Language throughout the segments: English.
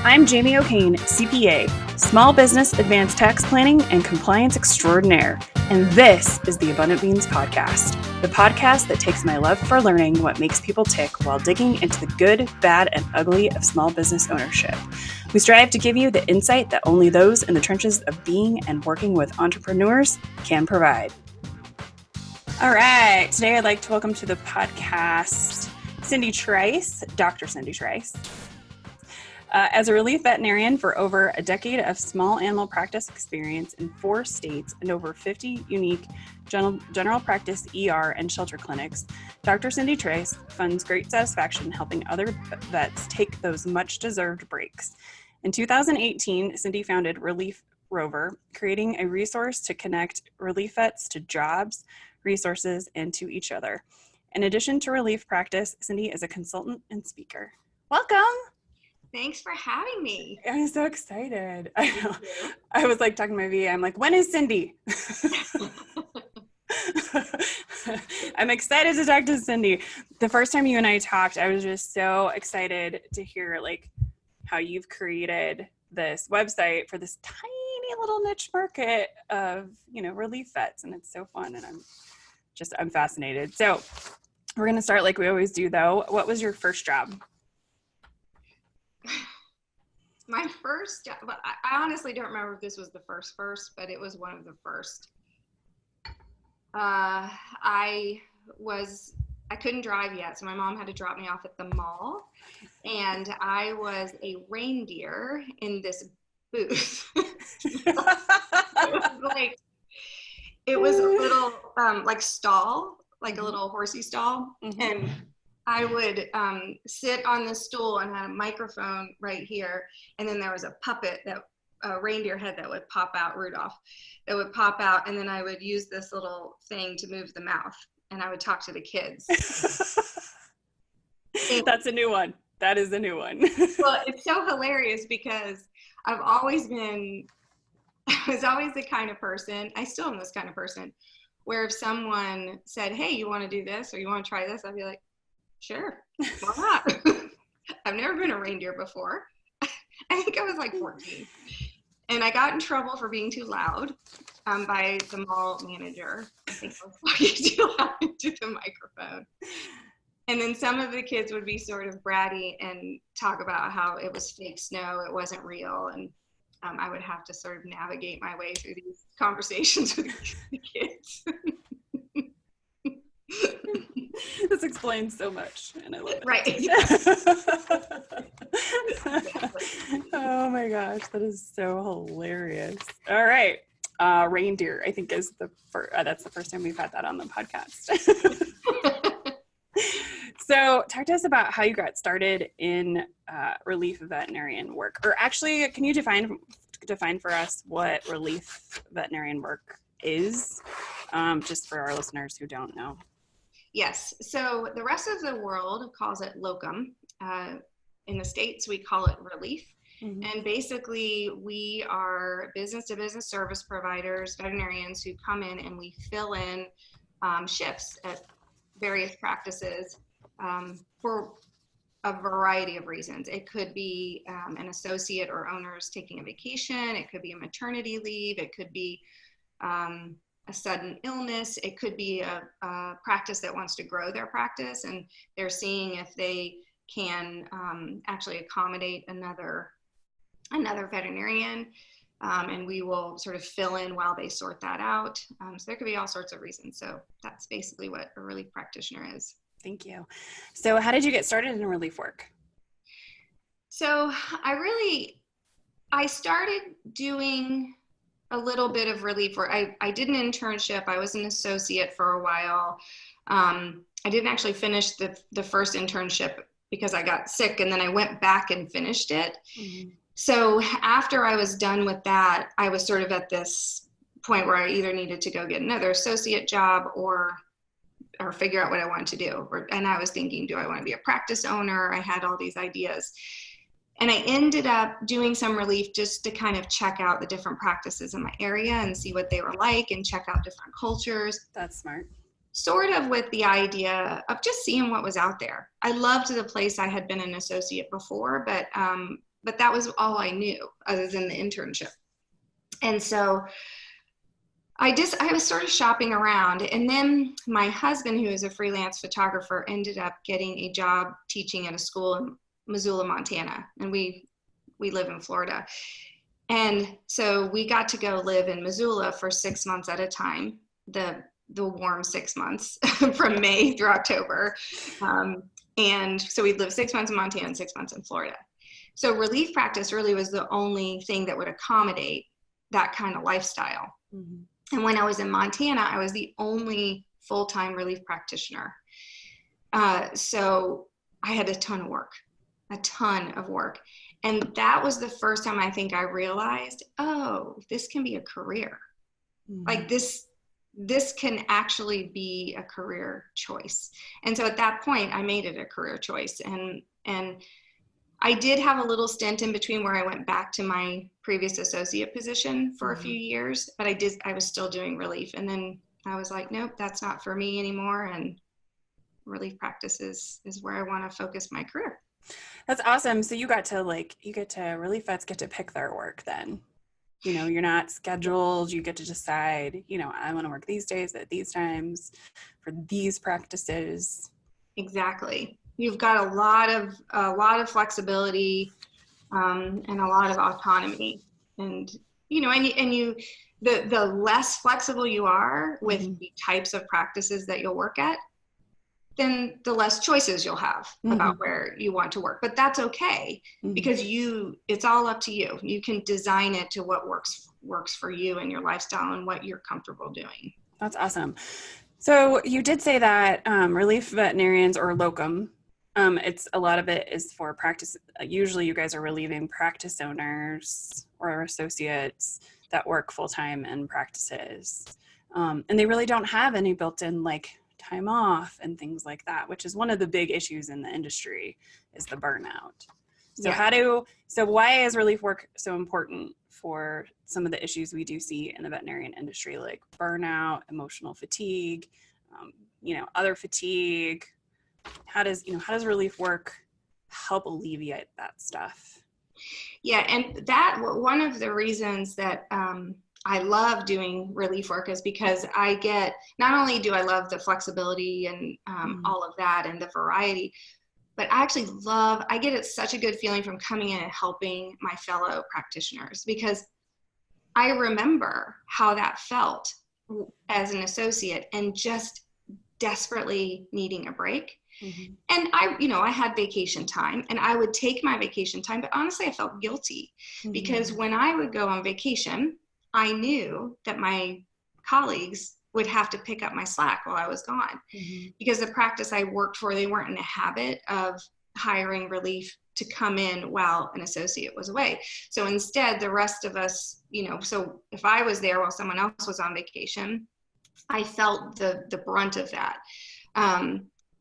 I'm Jamie O'Kane, CPA, Small Business Advanced Tax Planning and Compliance Extraordinaire, and this is the Abundant Beans Podcast, the podcast that takes my love for learning what makes people tick while digging into the good, bad, and ugly of small business ownership. We strive to give you the insight that only those in the trenches of being and working with entrepreneurs can provide. All right, today I'd like to welcome to the podcast Cindy Trice, Dr. Cindy Trice. As a relief veterinarian for over a decade of small animal practice experience in 4 states and over 50 unique general practice ER and shelter clinics, Dr. Cindy Trice finds great satisfaction helping other vets take those much-deserved breaks. In 2018, Cindy founded Relief Rover, creating a resource to connect relief vets to jobs, resources, and to each other. In addition to relief practice, Cindy is a consultant and speaker. Welcome! Thanks for having me. I'm so excited. I know. I was like talking to my VA. I'm like, when is Cindy? I'm excited to talk to Cindy. The first time you and I talked, I was just so excited to hear like how you've created this website for this tiny little niche market of, relief vets. And it's so fun. And I'm fascinated. So we're going to start like we always do though. What was your first job? My first job, but I honestly don't remember if this was the first, but it was one of the first. I couldn't drive yet, so my mom had to drop me off at the mall, and I was a reindeer in this booth. It was a little like stall, like a little horsey stall, and I would sit on the stool and had a microphone right here. And then there was a puppet, a reindeer head that would pop out, Rudolph, that would pop out. And then I would use this little thing to move the mouth. And I would talk to the kids. That's a new one. That is a new one. Well, it's so hilarious because I was always the kind of person, I still am this kind of person, where if someone said, hey, you want to do this or you want to try this? I'd be like, sure, why not? I've never been a reindeer before. I think I was like 14. And I got in trouble for being too loud by the mall manager. I think I was talking too loud into the microphone. And then some of the kids would be sort of bratty and talk about how it was fake snow, it wasn't real. And I would have to sort of navigate my way through these conversations with the kids. This explains so much, and I love it. Right. Oh my gosh, that is so hilarious. All right, reindeer, I think is that's the first time we've had that on the podcast. So talk to us about how you got started in relief veterinarian work, or actually, can you define for us what relief veterinarian work is, just for our listeners who don't know? Yes. So the rest of the world calls it locum. In the States, we call it relief. Mm-hmm. And basically, we are business-to-business service providers, veterinarians who come in and we fill in shifts at various practices for a variety of reasons. It could be an associate or owners taking a vacation. It could be a maternity leave. It could be a sudden illness. It could be a practice that wants to grow their practice, and they're seeing if they can actually accommodate another veterinarian, and we will sort of fill in while they sort that out. So there could be all sorts of reasons. So that's basically what a relief practitioner is. Thank you. So how did you get started in relief work? So I started doing a little bit of relief work. I did an internship. I was an associate for a while. I didn't actually finish the first internship because I got sick, and then I went back and finished it. Mm-hmm. So after I was done with that, I was sort of at this point where I either needed to go get another associate job or figure out what I wanted to do. And I was thinking, do I want to be a practice owner? I had all these ideas. And I ended up doing some relief just to kind of check out the different practices in my area and see what they were like and check out different cultures. That's smart. Sort of with the idea of just seeing what was out there. I loved the place I had been an associate before, but but that was all I knew other than the internship. And so I was sort of shopping around, and then my husband, who is a freelance photographer, ended up getting a job teaching at a school in Missoula, Montana, and we live in Florida. And so we got to go live in Missoula for 6 months at a time, the warm 6 months from May through October. And so we lived 6 months in Montana and 6 months in Florida. So relief practice really was the only thing that would accommodate that kind of lifestyle. Mm-hmm. And when I was in Montana, I was the only full-time relief practitioner. So I had a ton of work. And that was the first time I think I realized, oh, this can be a career. Mm-hmm. Like this can actually be a career choice. And so at that point, I made it a career choice. And I did have a little stint in between where I went back to my previous associate position for a few years, but I was still doing relief. And then I was like, nope, that's not for me anymore. And relief practice is where I want to focus my career. That's awesome. So relief vets get to pick their work then. You know, you're not scheduled. You get to decide, you know, I want to work these days at these times for these practices. Exactly. You've got a lot of flexibility and a lot of autonomy. And, you know, the less flexible you are with the types of practices that you'll work at, then the less choices you'll have about where you want to work. But that's okay because it's all up to you. You can design it to what works for you and your lifestyle and what you're comfortable doing. That's awesome. So you did say that relief veterinarians or locum, it's a lot of it is for practice. Usually you guys are relieving practice owners or associates that work full-time in practices. And they really don't have any built-in like time off and things like that, which is one of the big issues in the industry is the burnout. So why is relief work so important for some of the issues we do see in the veterinarian industry, like burnout, emotional fatigue, other fatigue? How does relief work help alleviate that stuff? Yeah, and that one of the reasons that I love doing relief work is because not only do I love the flexibility and all of that and the variety, but I get such a good feeling from coming in and helping my fellow practitioners, because I remember how that felt as an associate and just desperately needing a break. Mm-hmm. And I had vacation time and I would take my vacation time, but honestly, I felt guilty because when I would go on vacation, I knew that my colleagues would have to pick up my slack while I was gone because the practice I worked for, they weren't in a habit of hiring relief to come in while an associate was away. So instead, the rest of us, so if I was there while someone else was on vacation, I felt the brunt of that,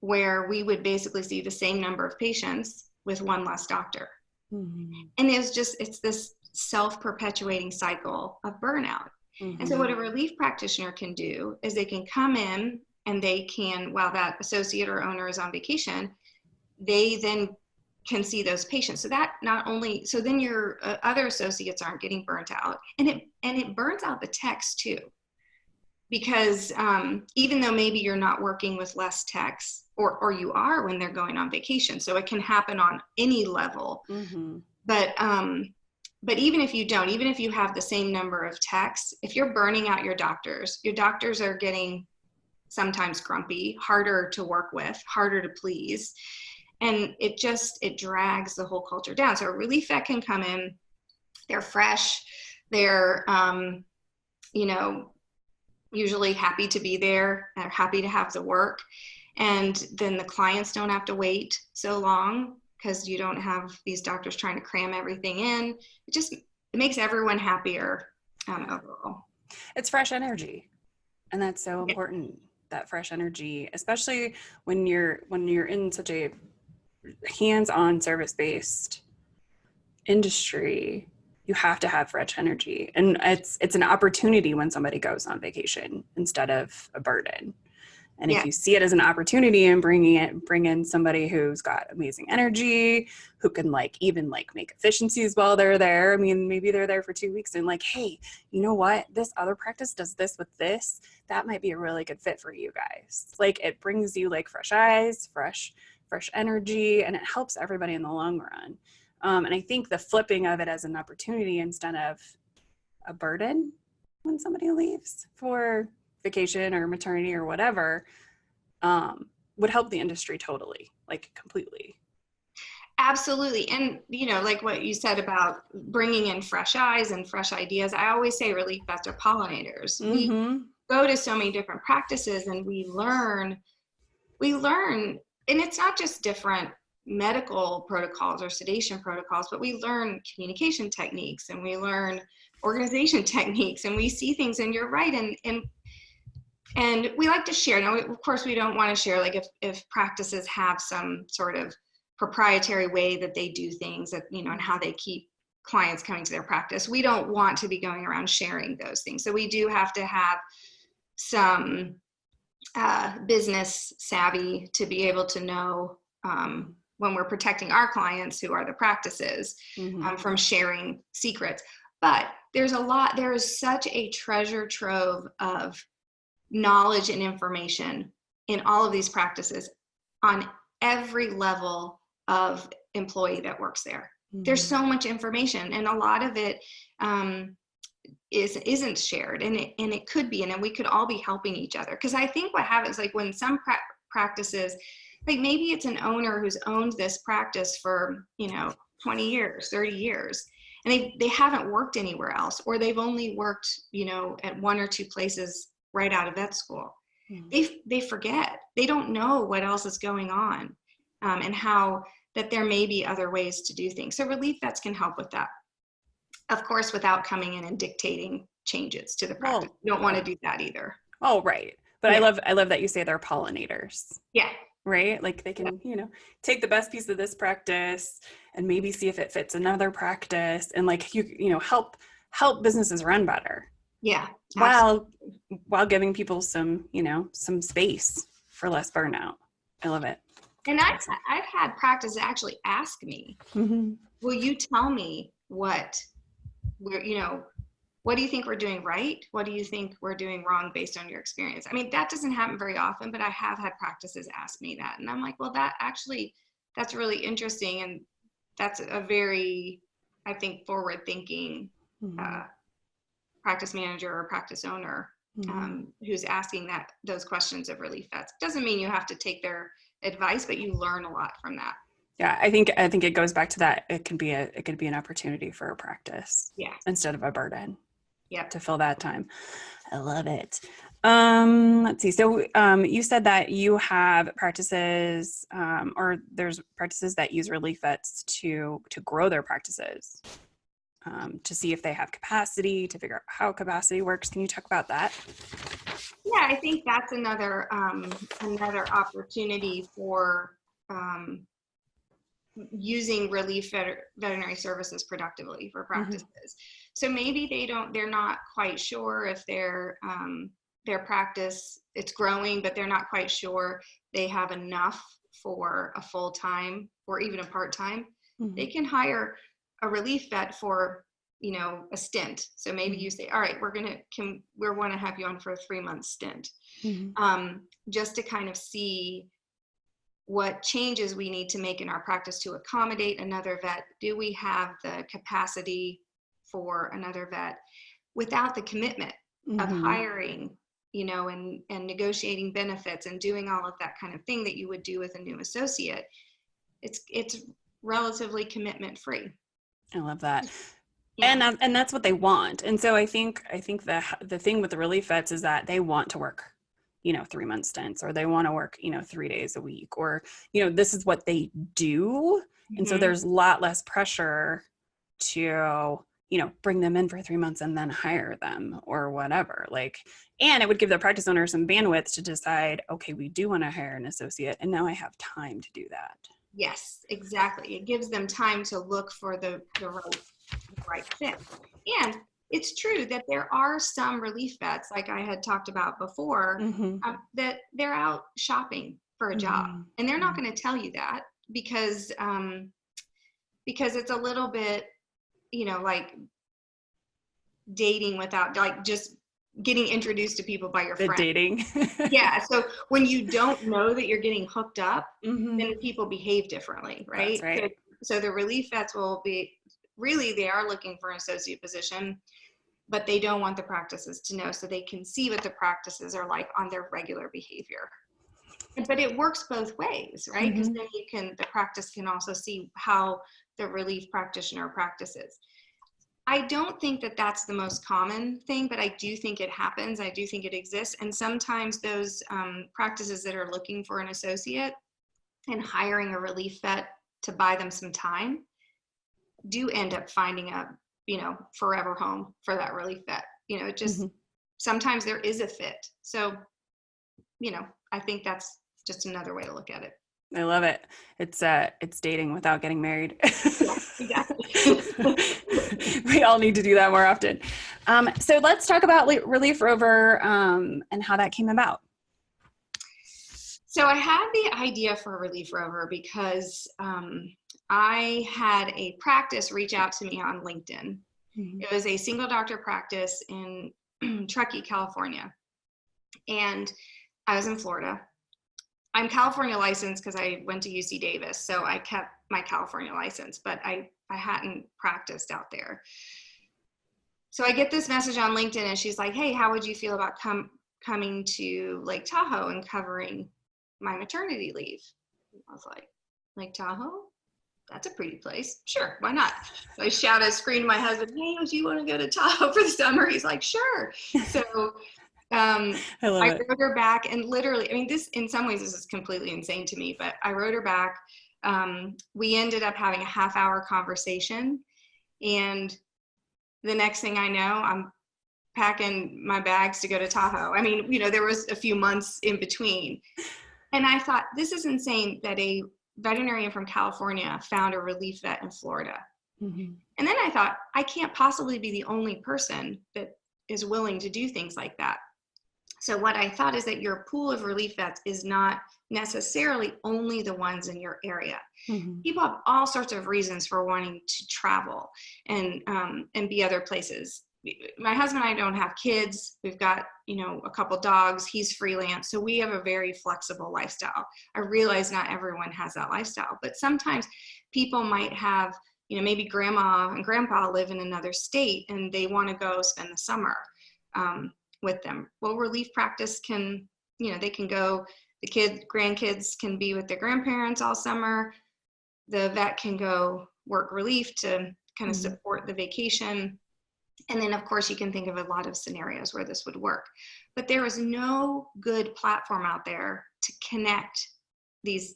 where we would basically see the same number of patients with one less doctor. Mm-hmm. And it's this self-perpetuating cycle of burnout. Mm-hmm. And so what a relief practitioner can do is they can come in and they can, while that associate or owner is on vacation, they then can see those patients. So then your other associates aren't getting burnt out, and it burns out the techs too. Because even though maybe you're not working with less techs, or you are when they're going on vacation, so it can happen on any level. Mm-hmm. But even if you don't, even if you have the same number of techs, if you're burning out your doctors are getting sometimes grumpy, harder to work with, harder to please. And it drags the whole culture down. So a relief vet can come in, they're fresh, they're, usually happy to be there, they're happy to have the work. And then the clients don't have to wait so long because you don't have these doctors trying to cram everything in. It makes everyone happier overall. It's fresh energy. And that's so important, that fresh energy, especially when you're in such a hands-on service-based industry. You have to have fresh energy, and it's an opportunity when somebody goes on vacation instead of a burden. And if you see it as an opportunity and bring in somebody who's got amazing energy, who can even make efficiencies while they're there. I mean, maybe they're there for 2 weeks and hey, you know what? This other practice does this with this. That might be a really good fit for you guys. It brings you fresh eyes, fresh energy, and it helps everybody in the long run. And I think the flipping of it as an opportunity instead of a burden when somebody leaves for vacation or maternity or whatever, would help the industry totally, completely. Absolutely. And, what you said about bringing in fresh eyes and fresh ideas, I always say relief vets are pollinators. Mm-hmm. We go to so many different practices and we learn, and it's not just different medical protocols or sedation protocols, but we learn communication techniques and we learn organization techniques and we see things, and you're right. And we like to share. Now, of course, we don't want to share if practices have some sort of proprietary way that they do things, that and how they keep clients coming to their practice. We don't want to be going around sharing those things. So we do have to have some business savvy to be able to know when we're protecting our clients, who are the practices, from sharing secrets. But there is such a treasure trove of knowledge and information in all of these practices on every level of employee that works there. There's so much information, and a lot of it isn't shared, and it could be, and then we could all be helping each other. Because I think what happens, when some practices, maybe it's an owner who's owned this practice for 20 years, 30 years, and they haven't worked anywhere else, or they've only worked at one or two places right out of vet school. They forget. They don't know what else is going on, and how that there may be other ways to do things. So relief vets can help with that, of course, without coming in and dictating changes to the practice. You don't want to do that either. Oh, right. But yeah. I love that you say they're pollinators. Yeah. Right? They can, take the best piece of this practice and maybe see if it fits another practice, and help businesses run better. Yeah. While giving people some space for less burnout. I love it. And I've had practices actually ask me, will you tell me what do you think we're doing right? What do you think we're doing wrong based on your experience? I mean, that doesn't happen very often, but I have had practices ask me that. And I'm like, well, that's really interesting. And that's a very, I think, forward-thinking practice manager or practice owner who's asking those questions of relief vets. Doesn't mean you have to take their advice, but you learn a lot from that. Yeah, I think it goes back to that. It could be an opportunity for a practice, instead of a burden. Yeah, to fill that time. I love it. Let's see. So you said that you have practices, or there's practices that use relief vets to grow their practices, to see if they have capacity, to figure out how capacity works. Can you talk about that? Yeah, I think that's another opportunity for using relief veterinary services productively for practices. So maybe they're not quite sure if their practice, it's growing, but they're not quite sure they have enough for a full-time or even a part-time. They can hire a relief vet for a stint. So maybe you say, all right, we want to have you on for a 3-month stint, just to kind of see what changes we need to make in our practice to accommodate another vet. Do we have the capacity for another vet without the commitment of hiring, and negotiating benefits and doing all of that kind of thing that you would do with a new associate? It's relatively commitment free. I love that. Yeah. And that's what they want. And so I think the thing with the relief vets is that they want to work 3-month stints, or they want to work 3 days a week, or this is what they do. And so there's a lot less pressure to bring them in for 3 months and then hire them or whatever. And it would give the practice owner some bandwidth to decide, okay, we do want to hire an associate, and now I have time to do that. Yes, exactly. It gives them time to look for the right fit. And it's true that there are some relief vets, like I had talked about before, that they're out shopping for a job, and they're not going to tell you that because it's a little bit, like dating without, like, just getting introduced to people by your friends. Dating. Yeah. So when you don't know that you're getting hooked up, then people behave differently, right? That's right. So the relief vets will be, really, they are looking for an associate position, but they don't want the practices to know, so they can see what the practices are like on their regular behavior. But it works both ways, right? Because then the practice can also see how the relief practitioner practices. I don't think that that's the most common thing, but I do think it happens. I do think it exists. And sometimes those practices that are looking for an associate and hiring a relief vet to buy them some time do end up finding a, forever home for that relief vet. It just, sometimes there is a fit. So, I think that's just another way to look at it. I love it. It's dating without getting married. Yeah, exactly. We all need to do that more often. So let's talk about Relief Rover and how that came about. So I had the idea for Relief Rover because I had a practice reach out to me on LinkedIn. It was a single doctor practice in Truckee, California. And I was in Florida. I'm California licensed because I went to UC Davis, so I kept my California license, but I hadn't practiced out there. So I get this message on LinkedIn, and she's like, "Hey, how would you feel about coming to Lake Tahoe and covering my maternity leave?" I was like, "Lake Tahoe? That's a pretty place. Sure, why not?" So I screamed to my husband, "Hey, do you want to go to Tahoe for the summer?" He's like, "Sure." So I wrote her back, and literally, this, in some ways, this is completely insane to me, but I wrote her back. We ended up having a half-hour conversation, and the next thing I know, I'm packing my bags to go to Tahoe. There was a few months in between, and I thought, this is insane that a veterinarian from California found a relief vet in Florida. And then I thought, I can't possibly be the only person that is willing to do things like that. So what I thought is that your pool of relief vets is not necessarily only the ones in your area. People have all sorts of reasons for wanting to travel and be other places. My husband and I don't have kids. We've got, a couple dogs. He's freelance. So we have a very flexible lifestyle. I realize not everyone has that lifestyle, but sometimes people might have, maybe grandma and grandpa live in another state and they want to go spend the summer with them. Well, relief practice can, they can go, grandkids can be with their grandparents all summer. The vet can go work relief to kind of support the vacation. And then, of course, you can think of a lot of scenarios where this would work. But there is no good platform out there to connect these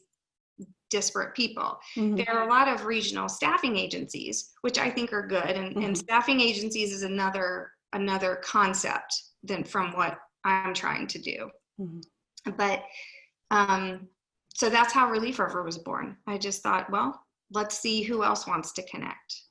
disparate people. There are a lot of regional staffing agencies, which I think are good. And staffing agencies is another concept than from what I'm trying to do. But so that's how Relief Rover was born. I just thought, well, let's see who else wants to connect.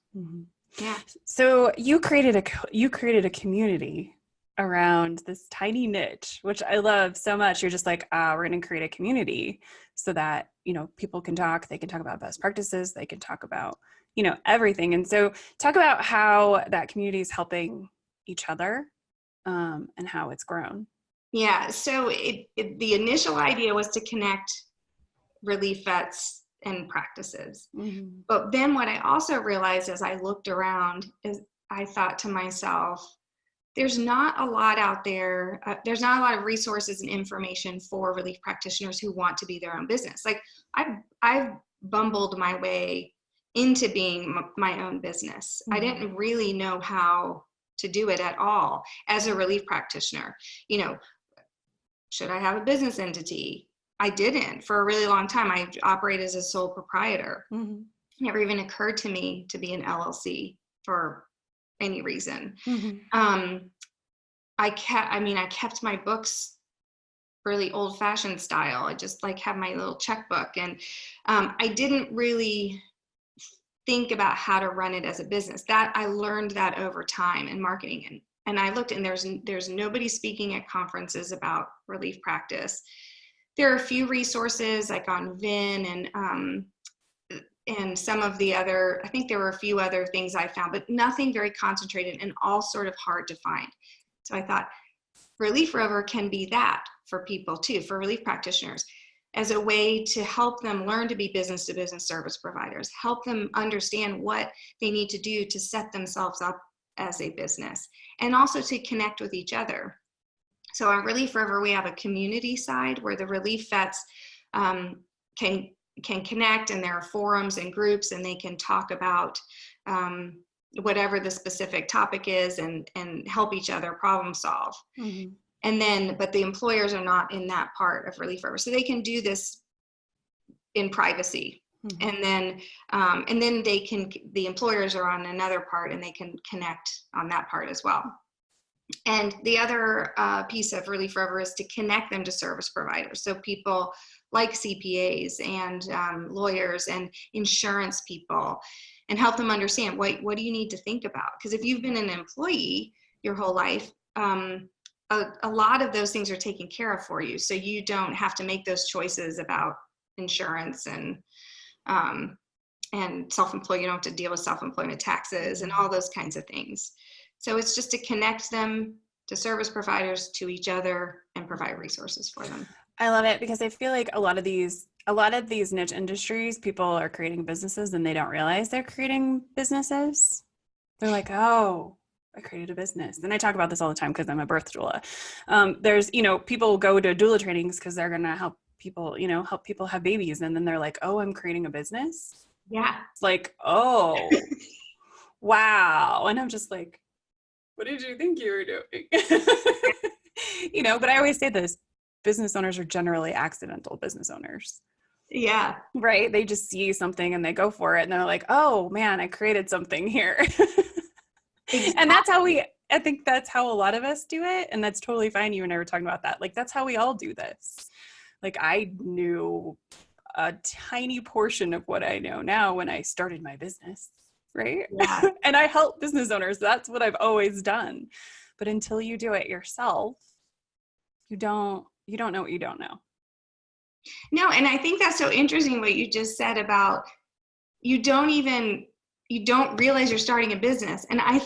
Yeah. So you created a community around this tiny niche, which I love so much. You're just like, we're going to create a community so that, people can talk, they can talk about best practices, they can talk about, everything. And so talk about how that community is helping each other and how it's grown. Yeah. So the initial idea was to connect relief vets and practices. But then what I also realized as I looked around is I thought to myself, there's not a lot out there. There's not a lot of resources and information for relief practitioners who want to be their own business. Like I've bumbled my way into being my own business. I didn't really know how to do it at all as a relief practitioner. Should I have a business entity? I didn't for a really long time. I operated as a sole proprietor. It never even occurred to me to be an LLC for any reason. I kept my books really old fashioned style. I just have my little checkbook. And I didn't really think about how to run it as a business. That I learned that over time in marketing. And I looked, and there's nobody speaking at conferences about relief practice. There are a few resources like on VIN and some of the other, I think there were a few other things I found, but nothing very concentrated and all sort of hard to find. So I thought Relief Rover can be that for people too, for relief practitioners, as a way to help them learn to be business to business service providers, help them understand what they need to do to set themselves up as a business, and also to connect with each other. So on Relief Rover, we have a community side where the relief vets can connect, and there are forums and groups, and they can talk about whatever the specific topic is and help each other problem solve. Mm-hmm. And then, but the employers are not in that part of Relief Rover, so they can do this in privacy. Mm-hmm. And then the employers are on another part, and they can connect on that part as well. And the other piece of Relief Rover is to connect them to service providers. So people like CPAs and lawyers and insurance people, and help them understand what do you need to think about? Because if you've been an employee your whole life, a lot of those things are taken care of for you. So you don't have to make those choices about insurance and self-employed. You don't have to deal with self-employment taxes and all those kinds of things. So it's just to connect them to service providers, to each other, and provide resources for them. I love it, because I feel like a lot of these niche industries, people are creating businesses and they don't realize they're creating businesses. They're like, oh, I created a business. And I talk about this all the time because I'm a birth doula. There's, people go to doula trainings because they're going to help people have babies. And then they're like, oh, I'm creating a business. Yeah. It's like, oh, wow. And I'm just like, what did you think you were doing? But I always say this, business owners are generally accidental business owners. Yeah. Right. They just see something and they go for it. And they're like, oh man, I created something here. Exactly. And I think that's how a lot of us do it. And that's totally fine. You and I were talking about that. Like, that's how we all do this. Like, I knew a tiny portion of what I know now when I started my business. Right. Yeah. And I help business owners. That's what I've always done. But until you do it yourself, you don't know what you don't know. No. And I think that's so interesting what you just said about you don't realize you're starting a business. And I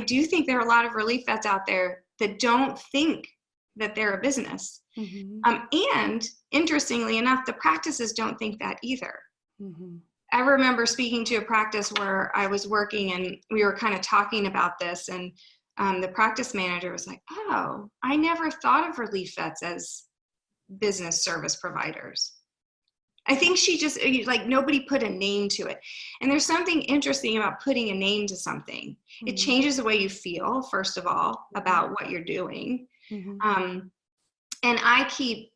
do think there are a lot of relief vets out there that don't think that they're a business. Mm-hmm. And interestingly enough, the practices don't think that either. Mm-hmm. I remember speaking to a practice where I was working, and we were kind of talking about this, and the practice manager was like, oh, I never thought of relief vets as business service providers. I think she just, like, nobody put a name to it. And there's something interesting about putting a name to something. Mm-hmm. It changes the way you feel, first of all, about what you're doing. Mm-hmm. And I keep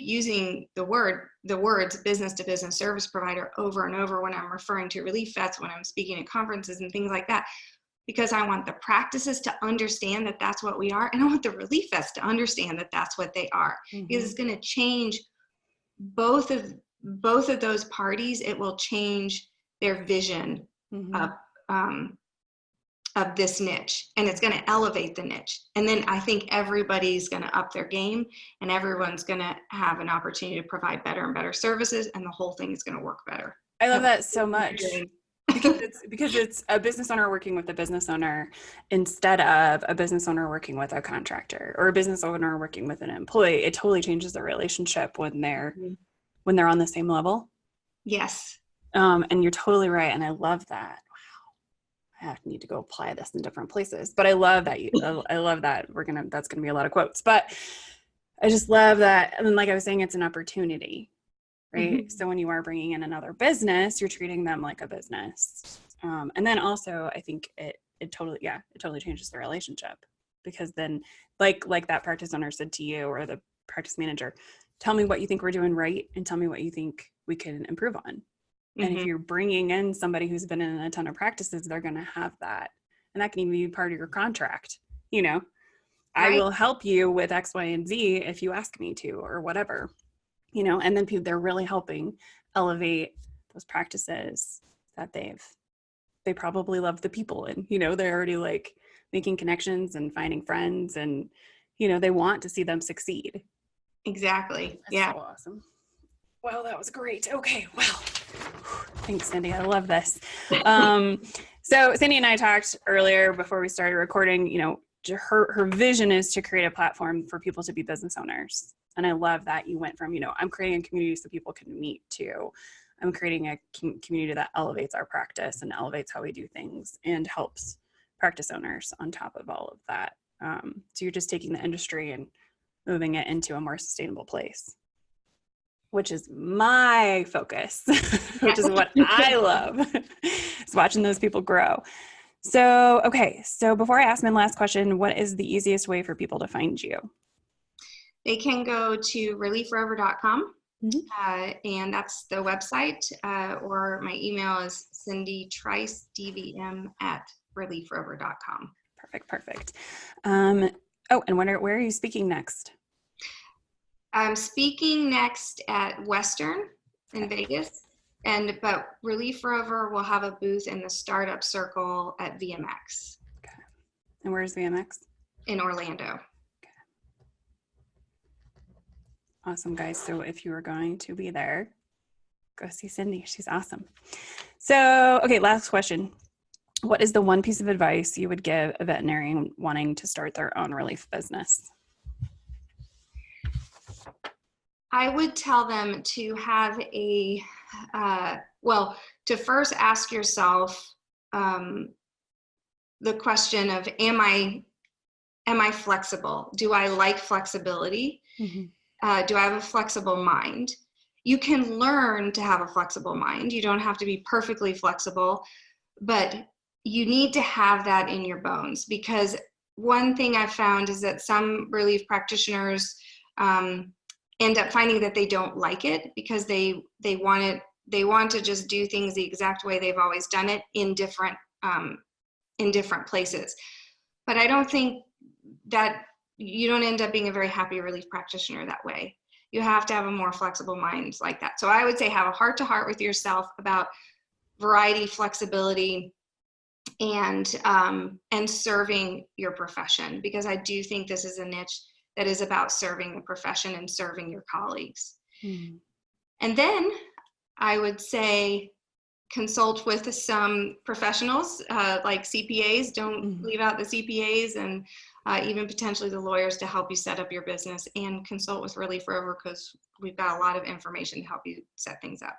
using the words business to business service provider over and over when I'm referring to relief vets, when I'm speaking at conferences and things like that, because I want the practices to understand that that's what we are. And I want the relief vets to understand that that's what they are. Mm-hmm. Because it's going to change both of those parties. It will change their vision of this niche, and it's going to elevate the niche. And then I think everybody's going to up their game, and everyone's going to have an opportunity to provide better and better services, and the whole thing is going to work better. I love that so much. because it's a business owner working with a business owner instead of a business owner working with a contractor, or a business owner working with an employee. It totally changes the relationship when they're on the same level. Yes. And you're totally right. And I love that. Wow. I need to go apply this in different places, but I love that. I love that that's going to be a lot of quotes, but I just love that. And like I was saying, it's an opportunity. Right. Mm-hmm. So when you are bringing in another business, you're treating them like a business. And then also I think it totally changes the relationship, because then like that practice owner said to you, or the practice manager, tell me what you think we're doing right, and tell me what you think we can improve on. Mm-hmm. And if you're bringing in somebody who's been in a ton of practices, they're going to have that. And that can even be part of your contract. Right. I will help you with X, Y, and Z if you ask me to, or whatever. And then they're really helping elevate those practices that they probably love the people and, they're already like making connections and finding friends and, they want to see them succeed. Exactly. That's yeah. so awesome. Wow, that was great. Okay, wow. Thanks, Cindy. I love this. So Cindy and I talked earlier before we started recording, her vision is to create a platform for people to be business owners. And I love that you went from, I'm creating a community so people can meet, to I'm creating a community that elevates our practice and elevates how we do things and helps practice owners on top of all of that. So you're just taking the industry and moving it into a more sustainable place, which is my focus, which is what I love, is watching those people grow. So, okay. So before I ask my last question, what is the easiest way for people to find you? They can go to reliefrover.com, and that's the website, or my email is cindytricedvm@reliefrover.com. Perfect. And where are you speaking next? I'm speaking next at Western in Vegas, but Relief Rover will have a booth in the Startup Circle at VMX. Okay. And where's VMX? In Orlando. Okay. Awesome, guys. So if you are going to be there, go see Cindy. She's awesome. So, okay, last question. What is the one piece of advice you would give a veterinarian wanting to start their own relief business? I would tell them to have to first ask yourself the question of, am I flexible? Do I like flexibility? Mm-hmm. Do I have a flexible mind? You can learn to have a flexible mind. You don't have to be perfectly flexible, but you need to have that in your bones, because one thing I've found is that some relief practitioners end up finding that they don't like it because they want to just do things the exact way they've always done it in different places. But I don't think that you don't end up being a very happy relief practitioner that way. You have to have a more flexible mind like that. So I would say have a heart-to-heart with yourself about variety, flexibility, and serving your profession, because I do think this is a niche that is about serving the profession and serving your colleagues. Mm-hmm. And then I would say consult with some professionals like CPAs. Don't leave out the CPAs, and even potentially the lawyers to help you set up your business, and consult with Relief Rover, because we've got a lot of information to help you set things up.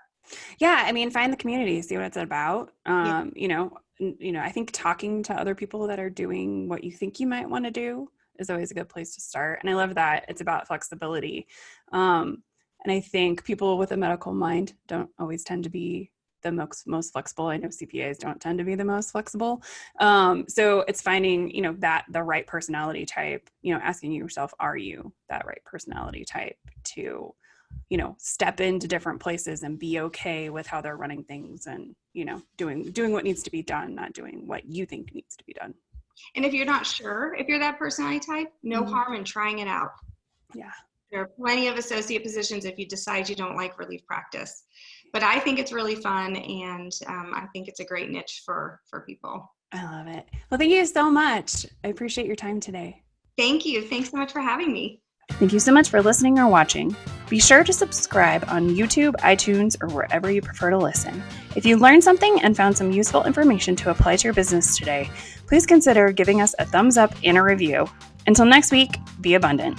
Yeah, I mean, find the community, see what it's about. I think talking to other people that are doing what you think you might want to do is always a good place to start. And I love that it's about flexibility. And I think people with a medical mind don't always tend to be the most flexible. I know CPAs don't tend to be the most flexible. So it's finding, that the right personality type, asking yourself, are you that right personality type to, step into different places and be okay with how they're running things, and, doing what needs to be done, not doing what you think needs to be done. And if you're not sure if you're that personality type, no harm in trying it out. Yeah. There are plenty of associate positions if you decide you don't like relief practice. But I think it's really fun, and I think it's a great niche for people. I love it. Well, thank you so much. I appreciate your time today. Thank you. Thanks so much for having me. Thank you so much for listening or watching. Be sure to subscribe on YouTube, iTunes, or wherever you prefer to listen. If you learned something and found some useful information to apply to your business today, please consider giving us a thumbs up and a review. Until next week, be abundant.